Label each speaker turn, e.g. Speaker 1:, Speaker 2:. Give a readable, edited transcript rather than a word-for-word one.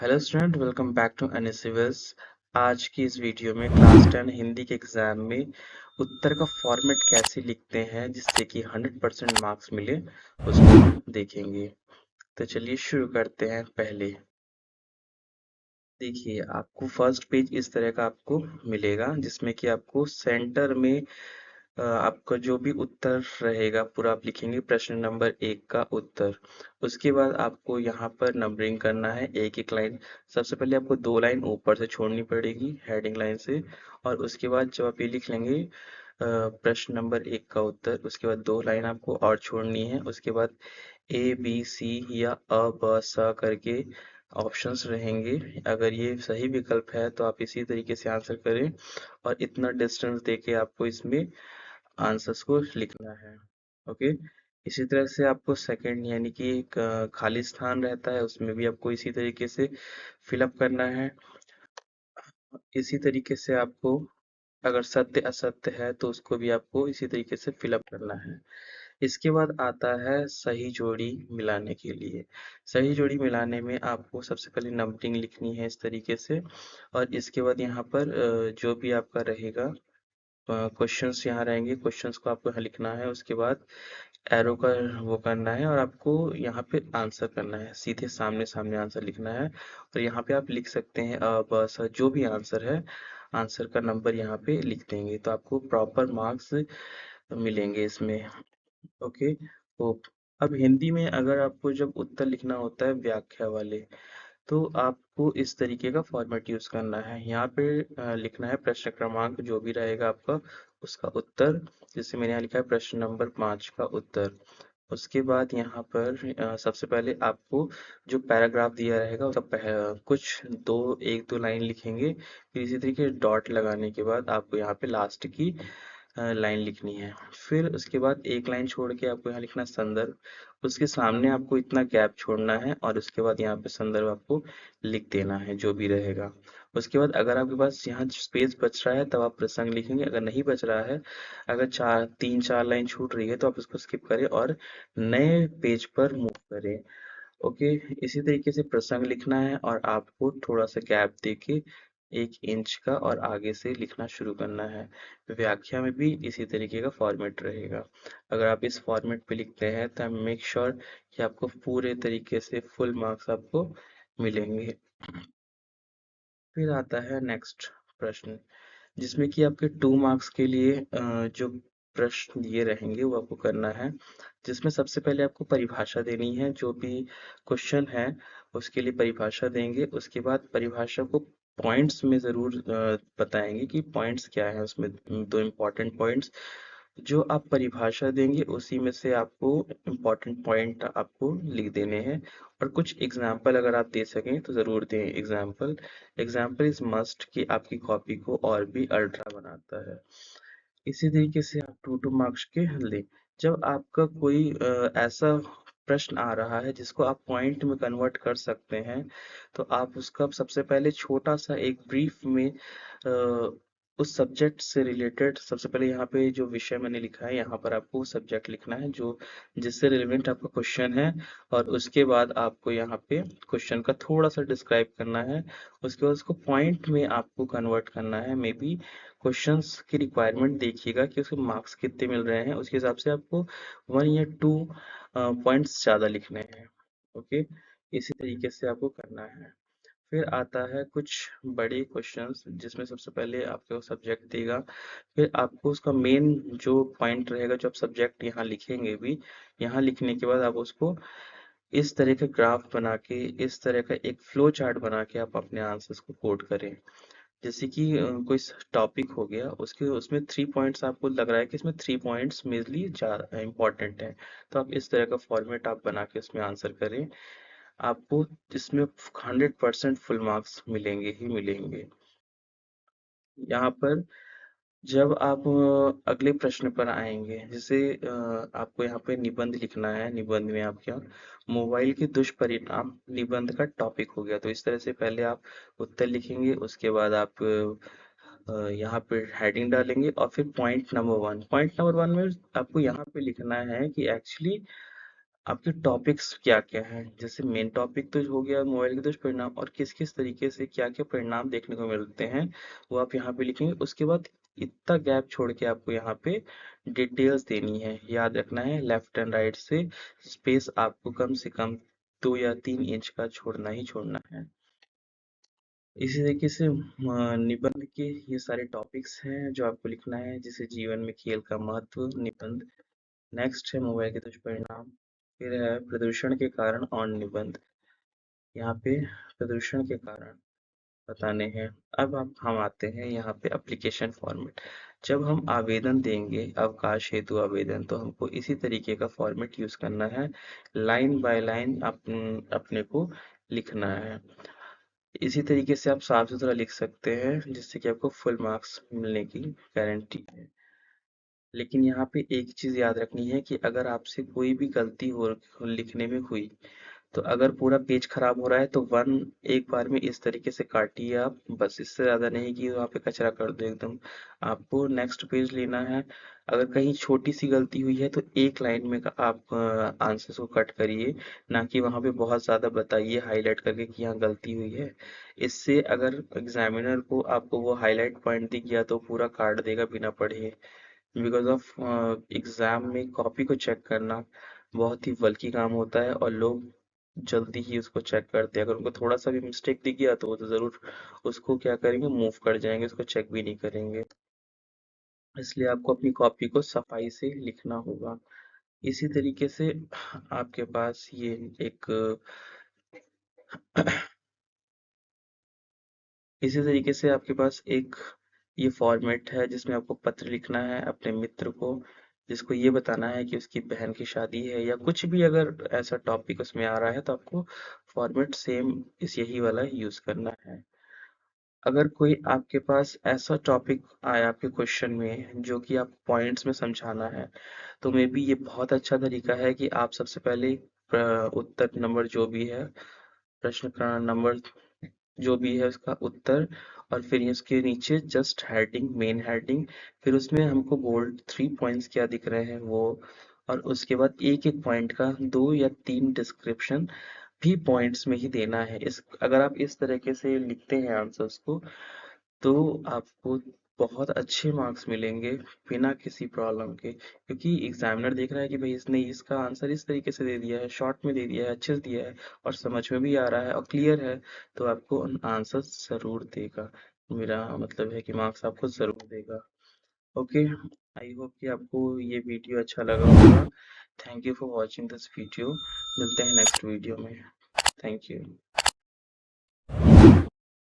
Speaker 1: Hello student, welcome back to NSCVS. आज की इस वीडियो में क्लास 10 हिंदी के एग्जाम में उत्तर का फॉर्मेट कैसे लिखते हैं जिससे कि 100% मार्क्स मिले, उसको हम देखेंगे। तो चलिए शुरू करते हैं। पहले देखिए, आपको फर्स्ट पेज इस तरह का आपको मिलेगा जिसमें कि आपको सेंटर में आपका जो भी उत्तर रहेगा पूरा आप लिखेंगे। प्रश्न नंबर 1 का उत्तर। उसके बाद आपको यहाँ पर नंबरिंग करना है एक एक लाइन। सबसे पहले आपको 2 लाइन ऊपर से छोड़नी पड़ेगी हेडिंग लाइन से, और उसके बाद जब आप ये लिख लेंगे प्रश्न नंबर 1 का उत्तर, उसके बाद 2 लाइन आपको और छोड़नी है। उसके बाद ए बी सी या अ ब स करके ऑप्शंस रहेंगे। अगर ये सही विकल्प है तो आप इसी तरीके से आंसर करें, और इतना डिस्टेंस देके आपको इसमें आंसर्स को लिखना है। ओके। इसी तरह से आपको सेकंड यानी कि एक खाली स्थान रहता है, उसमें भी आपको इसी तरीके से फिलअप करना है। इसी तरीके से आपको अगर सत्य असत्य है तो उसको भी आपको इसी तरीके से फिलअप करना है। इसके बाद आता है सही जोड़ी मिलाने के लिए। सही जोड़ी मिलाने में आपको सबसे पहले नंबरिंग लिखनी है इस तरीके से, और इसके बाद यहाँ पर जो भी आपका रहेगा क्वेश्चंस यहाँ रहेंगे, क्वेश्चंस को आपको यहाँ लिखना है। उसके बाद एरो का वो करना है और आपको यहाँ पे आंसर करना है, सीधे सामने सामने आंसर लिखना है। और यहाँ पे आप लिख सकते हैं ब स जो भी आंसर है, आंसर का नंबर यहाँ पे लिख देंगे तो आपको प्रॉपर मार्क्स मिलेंगे इसमें। ओके। तो अब हिंदी में अगर आपको जब उत्तर लिखना होता है व्याख्या वाले, तो आपको इस तरीके का फॉर्मेट यूज करना है। यहाँ पे लिखना है प्रश्न क्रमांक जो भी रहेगा आपका, उसका उत्तर। जैसे मैंने यहाँ लिखा है प्रश्न नंबर 5 का उत्तर। उसके बाद यहाँ पर सबसे पहले आपको जो पैराग्राफ दिया रहेगा उसका कुछ एक दो लाइन लिखेंगे। फिर इसी तरीके डॉट लगाने के बाद आपको यहाँ पे लास्ट की लाइन लिखनी है। फिर उसके बाद एक लाइन छोड़ के आपको यहाँ लिखना संदर्भ। उसके सामने आपको इतना गैप छोड़ना है, और उसके बाद यहाँ पे संदर्भ आपको लिख देना है जो भी रहेगा। उसके बाद अगर आपके पास यहाँ स्पेस बच रहा है तब आप प्रसंग लिखेंगे, अगर नहीं बच रहा है, अगर तीन चार लाइन छूट रही है तो आप इसको स्किप करें और नए पेज पर मूव करें। ओके। इसी तरीके से प्रसंग लिखना है और आपको थोड़ा सा गैप देके 1 इंच का और आगे से लिखना शुरू करना है। व्याख्या में भी इसी तरीके का फॉर्मेट रहेगा। अगर आप इस फॉर्मेट पे लिखते हैं तो मेक श्योर कि आपको पूरे तरीके से फुल मार्क्स आपको मिलेंगे। फिर आता है नेक्स्ट प्रश्न, जिसमें कि आपके 2 मार्क्स के लिए जो प्रश्न दिए रहेंगे वो आपको करना है। जिसमें सबसे पहले आपको परिभाषा देनी है, जो भी क्वेश्चन है उसके लिए परिभाषा देंगे। उसके बाद परिभाषा को पॉइंट्स में जरूर बताएंगे कि पॉइंट्स क्या है उसमें। दो इम्पोर्टेंट पॉइंट्स जो आप परिभाषा देंगे उसी में से आपको इम्पोर्टेंट पॉइंट आपको लिख देने हैं। और कुछ एग्जाम्पल अगर आप दे सकें तो जरूर दें एग्जाम्पल। एग्जाम्पल इज मस्ट कि आपकी कॉपी को और भी अल्ट्रा बनाता है। इसी तरीके से आप 2 मार्क्स के लें। जब आपका कोई ऐसा प्रश्न आ रहा है जिसको आप पॉइंट में कन्वर्ट कर सकते हैं, तो आप उसका सबसे पहले छोटा सा एक ब्रीफ में उस सब्जेक्ट से रिलेटेड सबसे पहले यहाँ पे जो विषय मैंने लिखा है यहाँ पर आपको सब्जेक्ट लिखना है जो जिससे रिलेवेंट आपका क्वेश्चन है। और उसके बाद आपको यहाँ पे क्वेश्चन का थोड़ा सा डिस्क्राइब करना है। उसके बाद उसको पॉइंट में आपको कन्वर्ट करना है। मे बी क्वेश्चंस की रिक्वायरमेंट देखिएगा कि उसके मार्क्स कितने मिल रहे हैं, उसके हिसाब से आपको 1 या 2 पॉइंट्स ज़्यादा लिखने हैं। ओके। इसी तरीके से आपको करना है। फिर आता है कुछ बड़े क्वेश्चंस जिसमें सबसे पहले आपको सब्जेक्ट देगा। फिर आपको उसका मेन जो पॉइंट रहेगा, जो आप सब्जेक्ट यहाँ लिखेंगे भी, यहाँ लिखने के बाद आप उसको इस तरह का ग्राफ बना के, इस तरह का एक फ्लो चार्ट बना के आप अपने आंसर्स को कोड करें। जैसे कि कोई टॉपिक हो गया, उसके उसमें 3 पॉइंट्स आपको लग रहा है कि इसमें 3 पॉइंट्स मेनली ज्यादा इंपॉर्टेंट है, तो आप इस तरह का फॉर्मेट आप बना के उसमें आंसर करें। आपको इसमें 100% फुल मार्क्स मिलेंगे ही मिलेंगे। यहाँ पर जब आप अगले प्रश्न पर आएंगे, जैसे आपको यहाँ पे निबंध लिखना है। निबंध में आप क्या मोबाइल के दुष्परिणाम निबंध का टॉपिक हो गया, तो इस तरह से पहले आप उत्तर लिखेंगे। उसके बाद आप यहाँ पे हेडिंग डालेंगे और फिर पॉइंट नंबर 1 में आपको यहाँ पे लिखना है कि एक्चुअली आपके टॉपिक्स क्या-क्या हैं? जैसे मेन टॉपिक तो हो गया मोबाइल के दुष्परिणाम और किस-किस तरीके से क्या-क्या परिणाम देखने को मिलते हैं, वो आप यहाँ पे लिखेंगे। उसके बाद इतना गैप छोड़ के आपको यहाँ पे डिटेल्स देनी है। याद रखना है लेफ्ट एंड राइट से स्पेस आपको कम से कम 2 या 3 इंच का छोड़ना ही छोड़ना है। इसी तरीके से निबंध के ये सारे टॉपिक्स हैं जो आपको लिखना है, जैसे जीवन में खेल का महत्व, निबंध। नेक्स्ट है मोबाइल के दुष्परिणाम, फिर है प्रदूषण के कारण और निबंध। यहाँ पे प्रदूषण के कारण बताने हैं। अब हम आते हैं यहाँ पे एप्लीकेशन फॉर्मेट। जब हम आवेदन देंगे अवकाश हेतु आवेदन, तो हमको इसी तरीके का फॉर्मेट यूज करना है। लाइन बाय लाइन अपने को लिखना है। इसी तरीके से आप साफ सुथरा लिख सकते हैं, जिससे कि आपको फुल मार्क्स मिलने की गारंटी है। लेकिन यहाँ पे एक चीज याद रखनी है कि अगर आपसे कोई भी गलती हो लिखने में हुई, तो अगर पूरा पेज खराब हो रहा है तो वन एक बार में इस तरीके से काटिए आप, बस इससे ज्यादा नहीं कि वहाँ पे कचरा कर दो एकदम। आपको नेक्स्ट पेज लेना है। अगर कहीं छोटी सी गलती हुई है तो एक लाइन में आप आंसर्स को कट करिए, ना कि वहाँ पे बहुत ज्यादा बताइए हाईलाइट करके कि यहाँ गलती हुई है। इससे अगर एग्जामिनर को आपको वो हाईलाइट पॉइंट दिख गया तो पूरा काट देगा बिना पढ़े। बिकॉज ऑफ एग्जाम में कॉपी को चेक करना बहुत ही बल्कि काम होता है और लोग जल्दी ही उसको चेक करते हैं। अगर उनको थोड़ा सा भी मिस्टेक दिख गया तो वो तो जरूर उसको क्या करेंगे, मूव कर जाएंगे, उसको चेक भी नहीं करेंगे। इसलिए आपको अपनी कॉपी को सफाई से लिखना होगा। इसी तरीके से आपके पास ये एक इसी तरीके से आपके पास एक ये फॉर्मेट है जिसमें आपको पत्र लिखना है अपने मित्र को, जिसको ये बताना है कि उसकी बहन की शादी है या कुछ भी अगर ऐसा टॉपिक उसमें आ रहा है, तो आपको फॉर्मेट सेम इस यही वाला यूज करना है। अगर कोई आपके पास ऐसा टॉपिक आया आपके क्वेश्चन में जो कि आप पॉइंट्स में समझाना है, तो मे बी ये बहुत अच्छा तरीका है कि आप सबसे पहले उत्तर नंबर जो भी है, प्रश्न का नंबर जो भी है उसका उत्तर, और फिर उसके नीचे जस्ट हेडिंग, मेन हेडिंग, फिर उसमें हमको बोल्ड 3 पॉइंट्स क्या दिख रहे हैं वो, और उसके बाद एक एक पॉइंट का 2 या 3 डिस्क्रिप्शन भी पॉइंट्स में ही देना है। इस अगर आप इस तरीके से लिखते हैं आंसर्स को, तो आपको बहुत अच्छे मार्क्स मिलेंगे बिना किसी प्रॉब्लम के, क्योंकि एग्जामिनर देख रहा है कि भाई इसने इसका आंसर इस तरीके से दे दिया है, शॉर्ट में दे दिया है, अच्छे से दिया है और समझ में भी आ रहा है और क्लियर है, तो आपको आंसर जरूर देगा। मेरा मतलब है कि मार्क्स आपको जरूर देगा। ओके, आई होप कि आपको ये वीडियो अच्छा लगा होगा। Thank you for watching this video. मिलते हैं नेक्स्ट वीडियो में। Thank you.